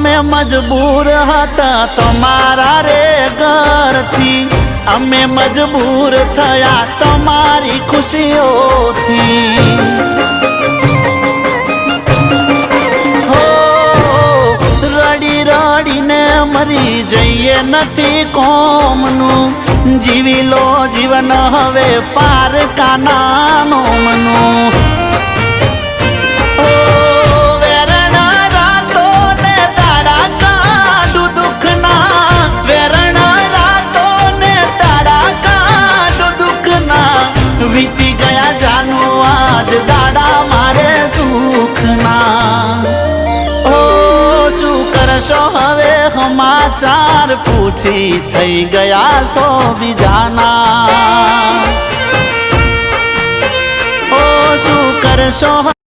અમે મજબૂર હતા તમારા રે ઘરથી, અમે મજબૂર થયા તમારી ખુશીઓથી। હો રડી રડીને મરી જઈએ નથી કોમનું, જીવી લો જીવન હવે પારકાનાનો મનું। વીતી ગયા જાનું આજ દાડા મારે સુખના। ઓ શું કરશો હવે સમાચાર પૂછી થઈ ગયા સો બીજાના। ઓ શું કરશો।